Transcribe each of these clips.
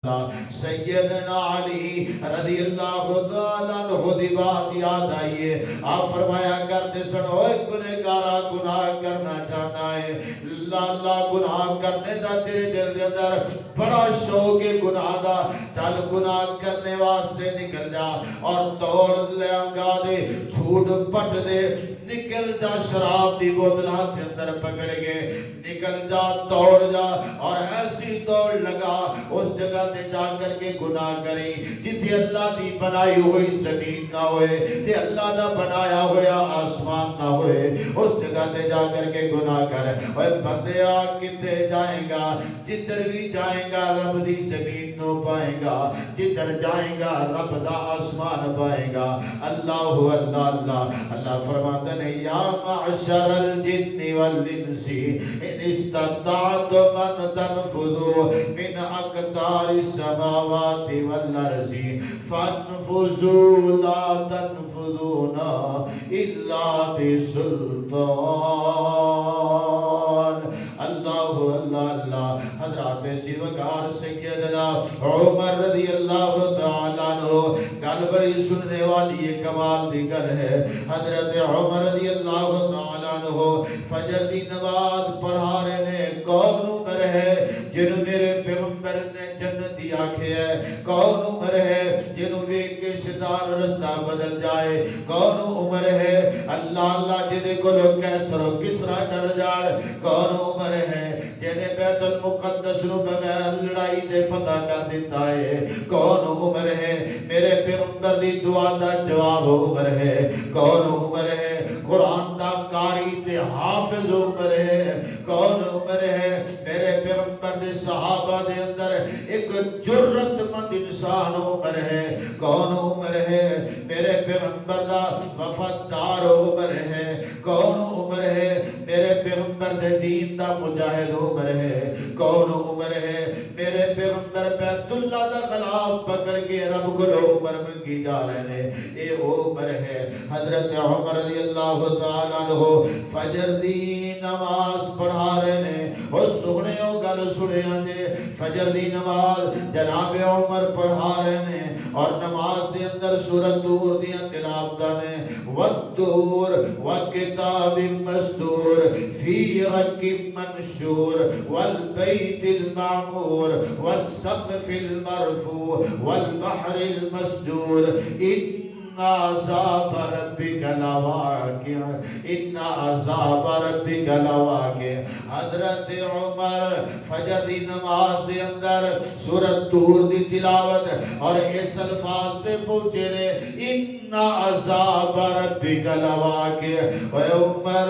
سیدنا علی رضی اللہ تعالیٰ عنہ دی بات یاد آئیے. آپ فرمایا کرتے سنو اے گنہگارا گناہ کرنا چاہتا ہے, اللہ گناہ کرنے دا تیرے دل دے اندر بڑا شوق ہے گناہ دا, چل گناہ کرنے واسطے نکل جا اور توڑ لے گا دے, جھوٹ پٹ دے, نکل جا شراب دی بوتلاں دے اندر پکڑ کے نکل جا, توڑ جا اور ایسی دوڑ لگا اس جگہ تے جا کر کے گناہ کریں جتھے اللہ دی بنائی ہوئی زمین نہ ہوئے, تے اللہ دا بنایا ہوا آسمان نہ ہوئے, اس جگہ تے جا کر کے گناہ کر. اے بندیا کتے جائیں گا, جدھر بھی جائیں گا رب دی زمین نو پائیں گا, جدھر جائیں گا رب دا آسمان پائیں گا. اللہ اللہ اللہ اللہ فرماتا ہے یا معشر الجن والانس ان استطعتم ان تنفذوا من اقطار السماوات والارض فانفذوا لا تنفذون الا بسلطان. اللہ اللہ اللہ. حضرات سیوکار سیدنا عمر رضی اللہ تعالیٰ عنہ, گل بڑی سننے والی یہ کمال دی گل ہے. حضرت عمر رضی اللہ تعالیٰ عنہ فجر دی نماز پڑھا رہے نے. کون عمر ہے جنہوں میرے پیغمبر نے جنتی آنکھیں ہے؟ کون عمر ہے جنہوں ویک کے شیطان رستہ بدل جائے؟ کون عمر ہے اللہ اللہ جدے کو لوگ کیسر و کسرا ڈر جاڑ؟ کون عمر ہے جنہیں بیت المقدس نو بغیر لڑائی دے فتح کر دیتا ہے؟ کون عمر ہے میرے پیغمبر دی دعا دا جواب عمر ہے؟ کون عمر ہے قرآن دا قاری تے حافظ عمر ہے؟ کون عمر ہے میرے پیغمبر دے صحابہ دے اندر ایک جرت مند انسان عمر ہے؟ کون عمر ہے میرے پیغمبر دا وفادار عمر ہے؟ کون عمر ہے میرے پیغمبر دے دین دا مجاہد عمر ہے؟ کون عمر ہے میرے پیغمبر بیت اللہ دا خلاف پکڑ کے رب کو عمر منگی جا رہے ہیں؟ اے عمر ہے. حضرت عمر رضی اللہ تعالیٰ عنہ فجر دی نماز پڑھا رہے ہیں. اور سنے ہو گل سنے جے, فجر دی نماز جناب عمر پڑھا رہے ہیں اور نماز دے اندر سورۃ طور دیاں تلاوتاں نے. والطور وکتاب مسطور فی رق منشور والبیت المعمور والسقف المرفوع والبحر المسجور ان عذاب ربک لواقع ان عذاب ربک لواقع. حضرت عمر فجر دی نماز دے اندر سورۃ طور دی تلاوت اور اس الفاظ تے پہنچے نے ان عذاب ربک لواقع. اے عمر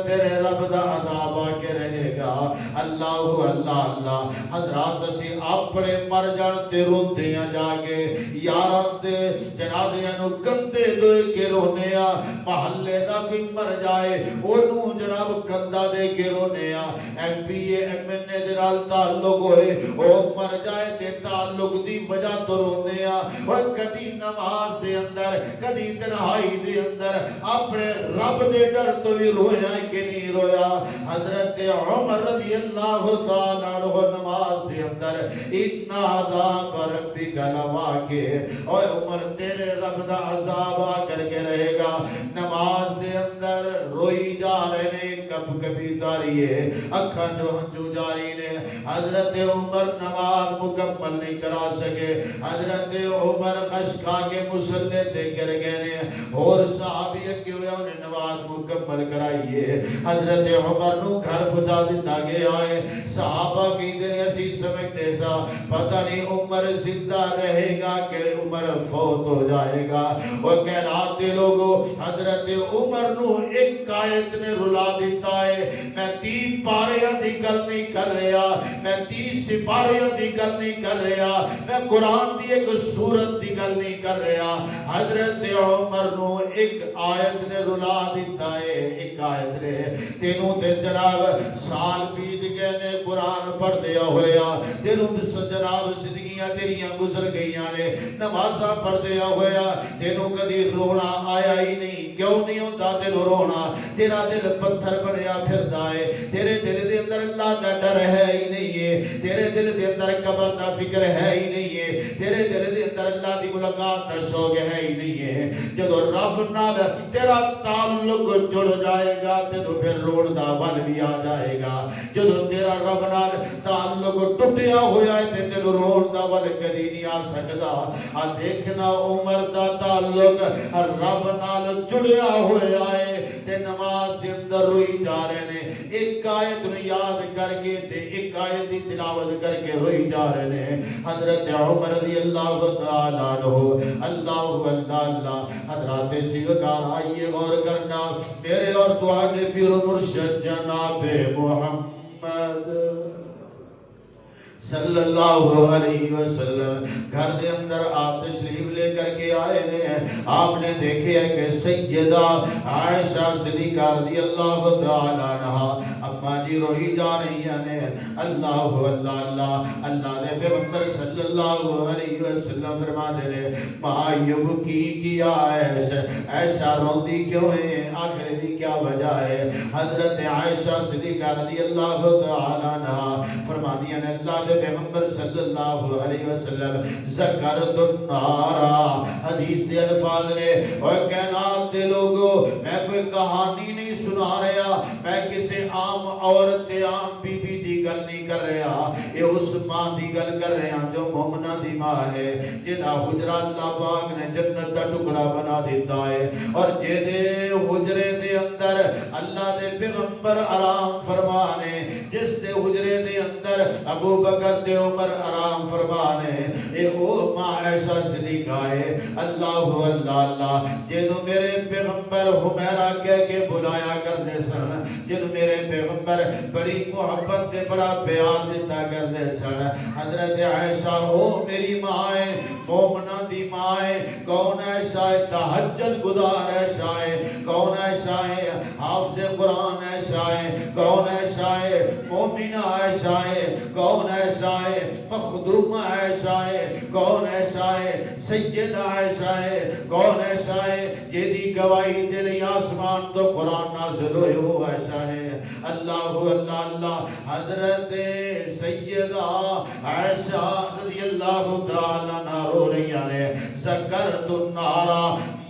تیرے رب دا عذاب آ کے رہے گا. اللہ اللہ اللہ. حضرات اسی اپنے مر جان تے روندے ہیں جا کے, یاراں تے جنازیاں نو کندے دے کے رونے آ. محلے دا کوئی مر جائے اونوں جناب کندہ دے کے رونے آ. M P A M N A دے نال تعلق ہوئے او مر جائے تے تعلق دی وجہ تو رونے آ. اور کدی نماز دے اندر کدی تنہائی دے اندر اپنے رب دے ڈر تو بھی رویا کہ نہیں رویا؟ حضرت عمر رضی اللہ تعالیٰ عنہ نماز دے اندر ان عذاب ربک لواقع. اے عمر تیرے رب دا عذاب آ کر کے رہے گا. نماز دے اندر روئی جا رہے نے, کب کبھی تاریے اکھاں جو ہنجو جاری نے. حضرت عمر نماز مکمل نہیں کرا سکے. حضرت عمر خشکا کے مسلح تے گر گئے نے اور صحابی اگے ہوئے انہیں نماز مکمل کرائیے. حضرت عمر نو گھر پہنچا دیتا گیا ہے. صحابہ کی دن ایسی سمجھتے سا پتہ نہیں عمر زندہ رہے گا کہ عمر فوت ہو جائے گا. وہ کہناتے لوگوں حضرت عمر نو ایک آیت نے رلا دیتا ہے. میں 30 پاریاں دی گل نہیں کر رہا, میں 30 سپاریاں دی گل نہیں کر رہا, میں قرآن دی ایک سورت دی گل نہیں کر رہا. حضرت عمر نو ایک آیت نے رلا دیتا ہے. ایک آیت نے تینوں تے جناب سال بیت گئے نے قرآن پڑھ دیا ہویا تینوں جناب زندگیاں تیریاں گزر گئیاں نے نمازاں پڑھ دیا ہویا تینوں کدی رونا آیا ہی نہیں کیوں نہیں ہوتا تینوں رونا تیرا دل پتھر بنیا پھردا ہے تیرے دل دے اندر اللہ کا ڈر ہے ہی نہیں ہے تیرے دل دے اندر قبر دا فکر ہے ہی نہیں ہے تیرے دل دے اندر اللہ دی ملاقات دا شوق ہے ہی نہیں ہے جدو رب نال تیرا تعلق جڑ جائے گا تینوں پھر روڑ دا ول بھی آ جائے گا جدو تیرا رب نال تعلق ٹوٹیا ہویا ہے تے تینوں روڑ دا ول کدی نہیں آ سکدا آ دیکھنا عمر دا تعلق رب نال جڑیا ہویا ہے تے نماز دے اندر روئی جا رہے نے ایک آیت نو یاد کر کے تے ایک آیت دی تلاوت کر کے روئی جا رہے نے حضرت عمر رضی اللہ تعالیٰ عنہ اللہ اللہ حضرات سیوکار آئیے غور کرنا میرے اور تواڈے پیر و مرشد جناب محمد صلی اللہ علیہ وسلم گھر دے اندر آپ تشریف لے کر کے آئے نے آپ نے دیکھے ہے کہ سیدہ عائشہ صدیقہ رضی اللہ تعالیٰ عنہ اما جی روئی جا رہی ہیں اللہ اللہ اللہ اللہ دے پیغمبر صلی اللہ علیہ وسلم فرما دے نے ما یبکی کیا ایسا روندی کیوں ہے آخر دی کیا وجہ ہے حضرت عائشہ صدیقہ رضی اللہ تعالیٰ عنہ فرما دیا نے اللہ دے پیغمبر صلی اللہ علیہ وسلم ذکرت النارا حدیث دے الفاظ نے اور کائنات دے لوگوں میں کوئی کہانی نہیں سنا رہا میں کسی عام عورت عام بی بی دی گل نہیں کر رہا یہ اس ماں دی گل کر رہا جو مومنہ دی ماں ہے جدا حجرہ اللہ پاک نے جنت دا ٹکڑا بنا دیتا ہے اور جدے حجرے دے اندر اللہ دے پیغمبر آرام فرمانے جس دے حجرے دے اندر ابو بکر تے عمر آرام فرمانے اے او ماں ایسا صدیقہ ہے اللہ اللہ اللہ جنہوں میرے پیغمبر حمیرہ کہہ کے بلایا کر دے سن جنہوں میرے پیغمبر بڑی محبت دے بڑا پیار دیتا کر دے سن حضرت عائشہ او میری ماں ہے مومنہ دی ماں ہے کون ایسا ہے تہجد گزار ایسا ہے کون ایسا ہے حافظ قرآن ایسا ہے کون ایسا ہے مومنہ ایسا ہے کون ایسا ہے مخدومہ ایسا ہے کون ایسا ہے سیدہ ایسا ہے کون ایسا ہے جیدی گواہی دل آسمان تو قرآن نازل ہوئے ہو ایسا ہے اللہ اللہ اللہ حضرت سیدہ عائشہ رضی اللہ تعالیٰ عنہ رو رہی ہیں ذکرت النارا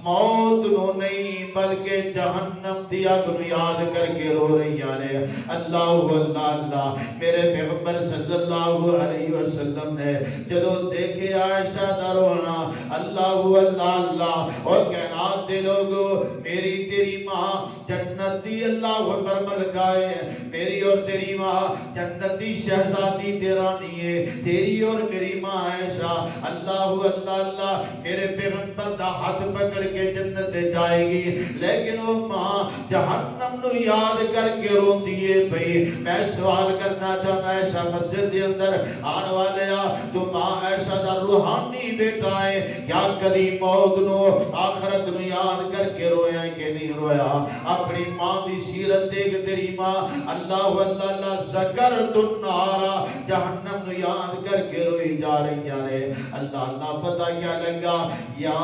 موت نو نہیں بلکہ جہنم دیا تو یاد کر کے رو رہی ہیں اللہ اللہ اللہ میرے پیغمبر صلی اللہ علیہ وسلم نے جدو دیکھے عائشہ دا رونا اللہ اللہ اللہ اور کائنات دے لوگو میری تیری ماں جنتی اللہ اکبر ملکائے میری اور تیری ماں جنتی شہزادی تیرانی ہے تیری اور میری ماں عائشہ اللہ اللہ اللہ میرے پیغمبر دا ہاتھ پکڑ کے جنت جائے گی لیکن وہ ماں جہنم نو یاد کر کے رون دیئے بھئی میں سوال کرنا چاہنا ایسا مسجد دے اندر آن والے تو ماں ایسا دا روحانی بیٹا ہے کیا کدی موت نو آخرت نو یاد کر کے رویا کہ نہیں رویا اپنی ماں دی سیرت دیکھ تیری ماں اللہ اللہ اللہ ذکرت النارا جہنم نو یاد کر کے روئی جا رہی ہیں اللہ اللہ پتہ کیا لگا یا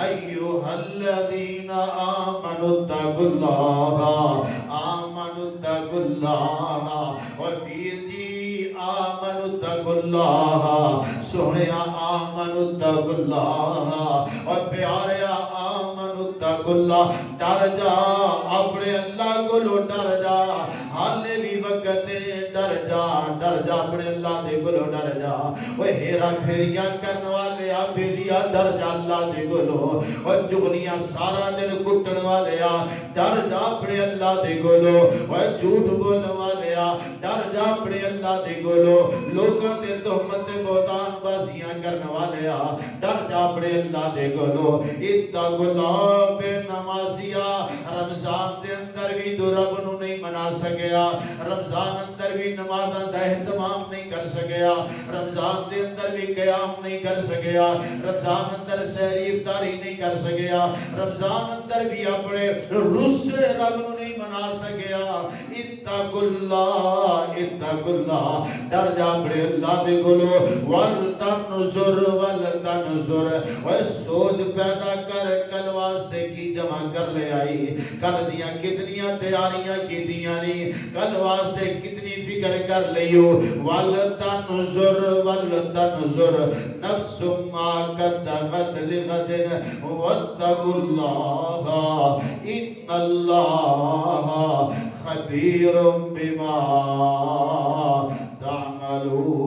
ایوہ الذین آمنوا اتقوا اللہ آمنوا اتقوا اللہ اور پھر جی آمنوا اتقوا اللہ سوڑیا آمنوا اتقوا اللہ اور پیاریا آمنوا اتقوا اللہ ڈر جا اپنے اللہ کو لو ڈر جا حالے بھی وقت ڈر جا اپنے اللہ دے گلو ڈر جا وہ ہیرا پھیریاں کرن والے بیلیا ڈر جا اللہ دے گلو اور چغلیاں سارا دن کٹن والے ڈر جا اپنے اللہ دے گلو اور جھوٹ بولن والے ڈر جا اپنے اللہ دے گلو لوگوں دے تہمت بہتان بازیاں کرن والے ڈر جا اپنے اللہ دے گلو اتقوا اللہ بے نمازیا رمضان دے اندر بھی تو رب نو نہیں منا سکیا رمضان اندر بھی نمازاں دا اہتمام نہیں کر سکیا رمضان دے اندر بھی قیام نہیں کر سکیا رمضان اندر سحری افطاری نہیں کر سکیا رمضان اندر بھی اپنے رس رب نو نہیں منا سکیا اتقوا اللہ ڈر جا بڑے اللہ دے کولو ولتنظر وہ سوچ پیدا کر کل واسطے کی جمع کر لے آئی کل دیاں کتنیاں تیاریاں کی دیاں نہیں کل واسطے کتنی فکر کر لیو ولتنظر نفس ما قدمت لغد واتقوا اللہ ان اللہ خبیر بما تعملون